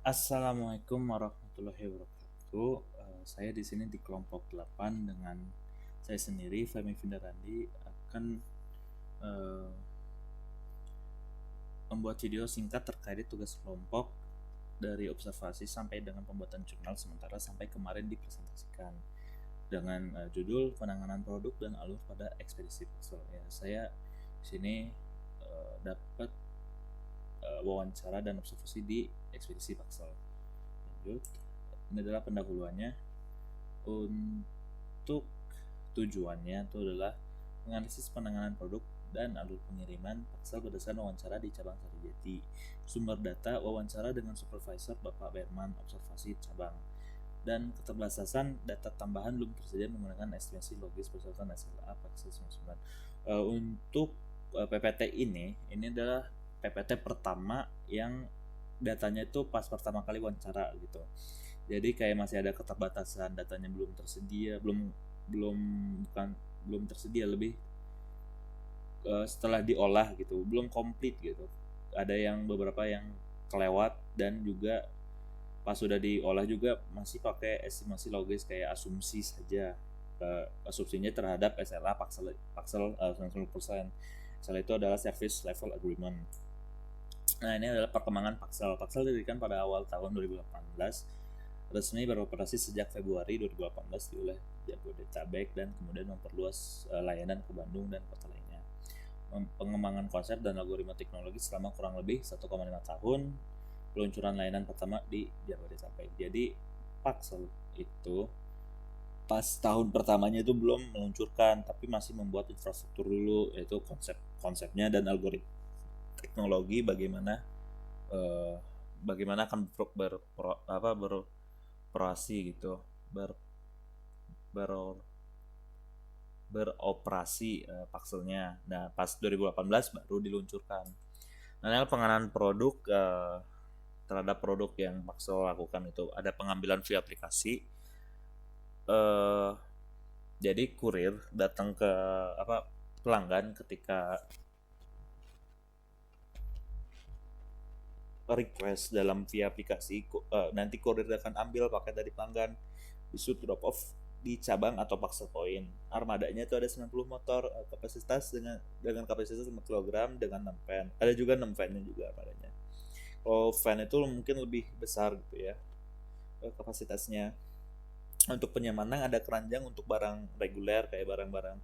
Assalamualaikum warahmatullahi wabarakatuh. Saya di sini di kelompok 8 dengan saya sendiri, Femi Findarandi, akan eh, membuat video singkat terkait tugas kelompok dari observasi sampai dengan pembuatan jurnal sementara sampai kemarin dipresentasikan dengan judul penanganan produk dan alur pada ekspedisi Paksel. Ya, saya di sini dapat wawancara dan observasi di ekspedisi Paksel. Lanjut, ini adalah pendahuluannya. Untuk tujuannya itu adalah menganalisis penanganan produk dan alur pengiriman Paksel berdasarkan wawancara di cabang Sarijati. Sumber data wawancara dengan supervisor Bapak Berman, observasi cabang. Dan keterbatasan data tambahan belum tersedia menggunakan estimasi logis berdasarkan SLA Paksel 99. Untuk PPT ini adalah PPT pertama yang datanya itu pas pertama kali wawancara gitu. Jadi kayak masih ada keterbatasan, datanya belum tersedia, belum bukan belum tersedia, lebih setelah diolah gitu, belum komplit gitu. Ada yang beberapa yang kelewat, dan juga pas sudah diolah juga masih pakai estimasi logis kayak asumsi saja. Asumsinya terhadap SLA Paksel 90%. SLA itu adalah Service Level Agreement. Nah, ini adalah perkembangan Paksel. Paksel didirikan pada awal tahun 2018, resmi beroperasi sejak Februari 2018 di wilayah Jabodetabek, dan kemudian memperluas layanan ke Bandung dan kota lainnya. Pengembangan konsep dan algoritma teknologi selama kurang lebih 1,5 tahun. Peluncuran layanan pertama di Jabodetabek. Jadi Paksel itu pas tahun pertamanya itu belum meluncurkan, tapi masih membuat infrastruktur dulu, yaitu konsepnya dan algoritma teknologi eh, bagaimana akan beroperasi gitu, ber, ber beroperasi Pakselnya. Nah, pas 2018 baru diluncurkan. Nah, pengenalan produk terhadap produk yang Paksel lakukan itu ada pengambilan via aplikasi. Jadi kurir datang ke pelanggan ketika request dalam via aplikasi, nanti kurir akan ambil paket dari pelanggan, bisa drop off di cabang atau Paksel Point. Armadanya itu ada 90 motor, kapasitas dengan kapasitas 5 kg dengan 6 van. Ada juga 6 van-nya juga armadanya. Kalau van itu mungkin lebih besar gitu ya kapasitasnya. Untuk penyamanan ada keranjang untuk barang reguler kayak barang-barang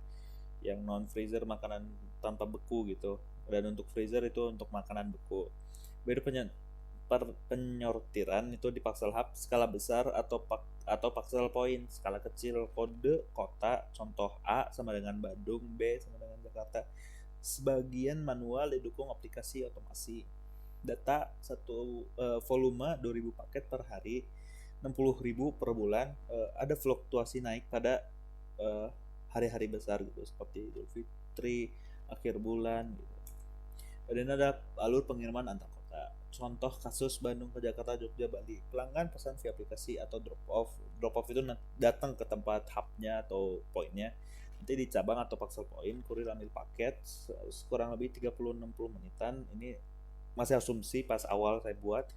yang non freezer, makanan tanpa beku gitu. Dan untuk freezer itu untuk makanan beku. Baru penyortiran itu di Paksel Hub skala besar atau Paksel Point skala kecil. Kode kota contoh A sama dengan Bandung, B sama dengan Jakarta. Sebagian manual didukung aplikasi otomasi. Data satu volume 2000 paket per hari, 60.000 per bulan. Ada fluktuasi naik pada hari-hari besar gitu seperti Idul Fitri, akhir bulan gitu. Dan ada alur pengiriman antar kota. Contoh kasus Bandung ke Jakarta, Jogja, Bali. Pelanggan pesan via aplikasi atau drop off. Drop off itu datang ke tempat hubnya atau poinnya. Nanti di cabang atau Paksel Point, kurir ambil paket kurang lebih 30-60 menitan. Ini masih asumsi pas awal saya buat.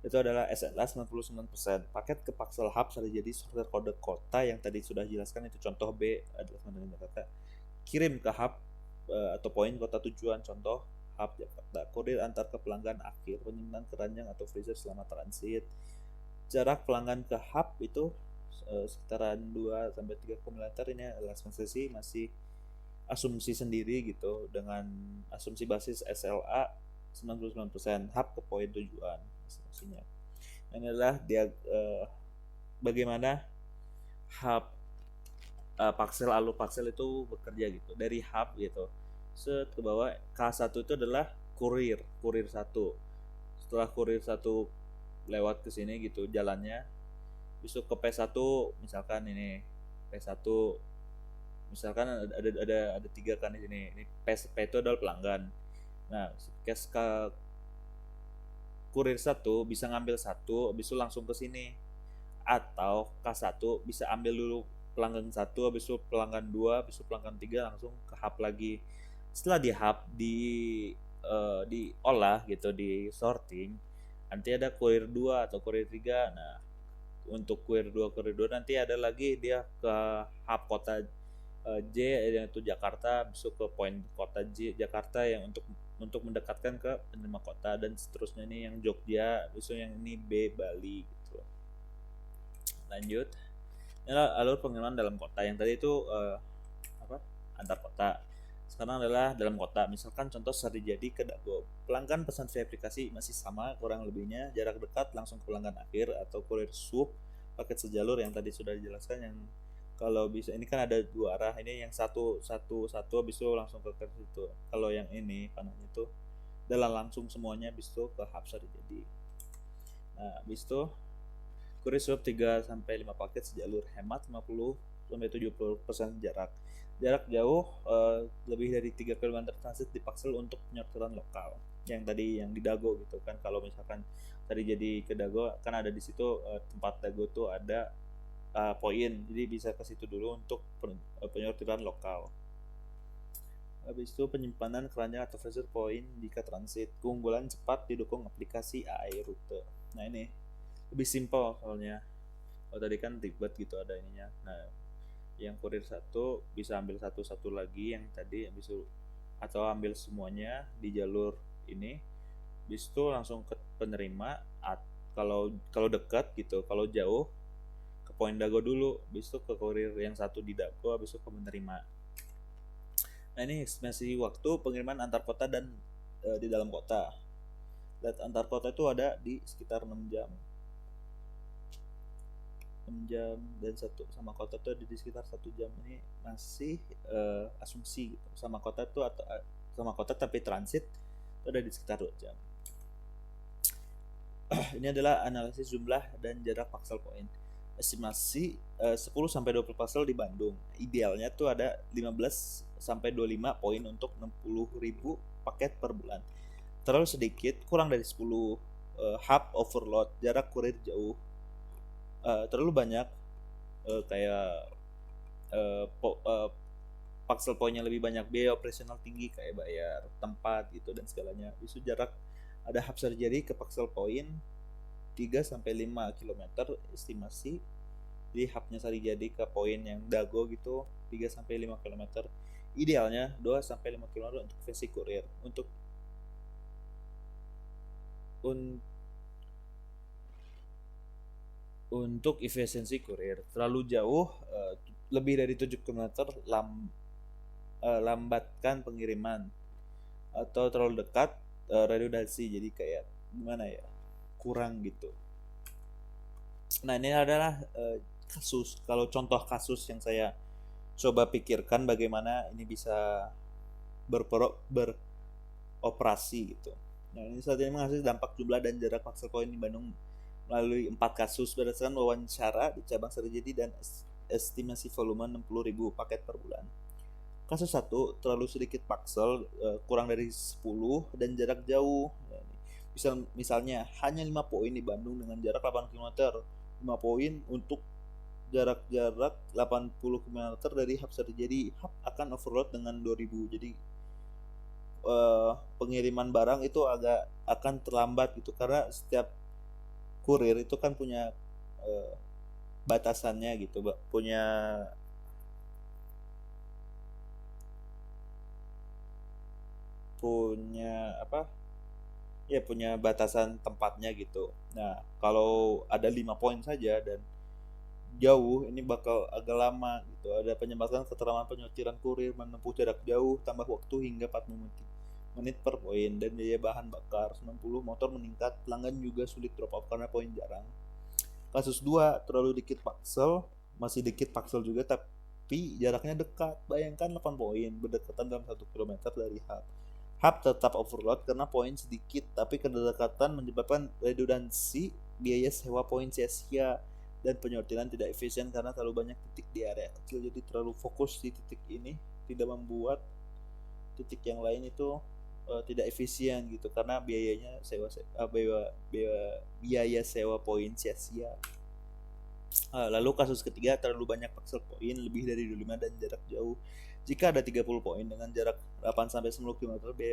Itu adalah SLA 99%. Paket ke Paksel Hub sudah jadi sorter kode kota yang tadi sudah jelaskan, itu contoh B adalah Bandung Jakarta. Kirim ke hub atau poin kota tujuan, contoh hub Jakarta. Kurir antar ke pelanggan akhir, penyimpanan keranjang atau freezer selama transit. Jarak pelanggan ke hub itu sekitaran 2 sampai 3 km. Ini adalah masih asumsi sendiri gitu, dengan asumsi basis SLA 99%, hub ke poin tujuan estimasinya. Ini adalah dia bagaimana hub Paksel alur Paksel itu bekerja gitu, dari hub gitu set ke bawah. K1 itu adalah kurir 1. Setelah kurir 1 lewat ke sini gitu jalannya, besok ke P1, misalkan ini P1, misalkan ada 3 kan di sini. Ini P itu adalah pelanggan. Nah, ke kurir 1 bisa ngambil 1 habis itu langsung ke sini, atau K1 bisa ambil dulu pelanggan 1, habis itu pelanggan 2, habis itu pelanggan 3, langsung ke hub lagi. Setelah di hub diolah gitu, di sorting, Nanti ada kurir 2 atau kurir 3. Nah, untuk kurir 2 nanti ada lagi dia ke hub kota J yaitu Jakarta, besok ke poin kota J Jakarta yang untuk mendekatkan ke penerima kota, dan seterusnya nih yang Jogja, besok yang ini B Bali gitu. Lanjut. Ini alur pengiriman dalam kota. Yang tadi itu antar kota. Sekarang adalah dalam kota. Misalkan contoh Sarijadi ke Dago. Pelanggan pesan via aplikasi masih sama kurang lebihnya, jarak dekat langsung ke pelanggan akhir, atau kurir SWOOP paket sejalur yang tadi sudah dijelaskan, yang kalau bisa ini kan ada 2 arah, ini yang satu habis itu langsung ke situ. Kalau yang ini panahnya itu adalah langsung semuanya habis itu ke hub Sarijadi. Nah, habis itu kurir SWOOP 3 sampai 5 paket sejalur, hemat 50 sampai 70% jarak. Jarak jauh lebih dari 3 km transit dipaksel untuk penyertaan lokal. Yang tadi yang di Dago gitu kan, kalau misalkan tadi jadi ke Dago kan ada di situ tempat Dago tuh ada poin, jadi bisa ke situ dulu untuk penyertaan lokal. Habis itu penyimpanan keranjang atau freezer poin jika transit. Keunggulan cepat didukung aplikasi AI rute. Nah ini lebih simpel soalnya. Kalau tadi kan ribet gitu ada ininya. Nah, yang kurir 1 bisa ambil satu-satu lagi yang tadi habis itu, atau ambil semuanya di jalur ini. Habis itu langsung ke penerima. Kalau dekat gitu, kalau jauh ke poin Dago dulu, habis itu ke kurir yang 1 di Dago, habis itu ke penerima. Nah ini estimasi waktu pengiriman antar kota dan di dalam kota. Dan antar kota itu ada di sekitar 6 jam dan satu sama kota itu ada di sekitar 1 jam. Ini masih asumsi gitu. Sama kota itu atau sama kota tapi transit itu ada di sekitar 2 jam. Ini adalah analisis jumlah dan jarak paksel poin. Estimasi 10 sampai 20 paksel di Bandung. Idealnya tuh ada 15 sampai 25 poin untuk 60.000 paket per bulan. Terlalu sedikit, kurang dari 10 hub overload, jarak kurir jauh. Terlalu banyak kayak paksel poinnya lebih banyak, biaya operasional tinggi kayak bayar tempat gitu dan segalanya. Isu jarak ada hub Sarijadi ke paksel poin 3 sampai 5 km estimasi. Di hubnya Sarijadi ke poin yang Dago gitu 3 sampai 5 km. Idealnya 2 sampai 5 km untuk versi kurir. Untuk efisiensi kurir terlalu jauh, lebih dari 7 km lambatkan pengiriman, atau terlalu dekat redundansi, jadi kayak gimana ya, kurang gitu. Nah ini adalah kasus, kalau contoh kasus yang saya coba pikirkan bagaimana ini bisa beroperasi gitu. Nah ini saat ini menghasilkan dampak jumlah dan jarak paksel poin di Bandung melalui 4 kasus berdasarkan wawancara di cabang Sarijadi dan estimasi volume 60.000 paket per bulan. Kasus 1, terlalu sedikit paksel, kurang dari 10 dan jarak jauh. Misalnya hanya 5 poin di Bandung dengan jarak 8 km, 5 poin untuk jarak-jarak 80 km dari hub Sarijadi. Hub akan overload dengan 2000, jadi pengiriman barang itu akan terlambat gitu, karena setiap kurir itu kan punya batasannya gitu, punya batasan tempatnya gitu. Nah kalau ada 5 poin saja dan jauh, ini bakal agak lama gitu. Ada penyebabkan keterangan penyortiran kurir menempuh jarak jauh, tambah waktu hingga 40 menit per poin, dan biaya bahan bakar 90 motor meningkat. Pelanggan juga sulit drop off karena poin jarang. Kasus 2, terlalu dikit paksel, masih dikit paksel juga tapi jaraknya dekat. Bayangkan 8 poin berdekatan dalam 1 km dari hub. Hub tetap overload karena poin sedikit, tapi kedekatan menyebabkan redundansi, biaya sewa poin sia-sia, dan penyortiran tidak efisien karena terlalu banyak titik di area kecil. Jadi terlalu fokus di titik ini, tidak membuat titik yang lain itu tidak efisien gitu, karena biaya sewa poin sia-sia. Lalu kasus ketiga, terlalu banyak paksel poin lebih dari 25 dan jarak jauh. Jika ada 30 poin dengan jarak 8 sampai 10 km, biaya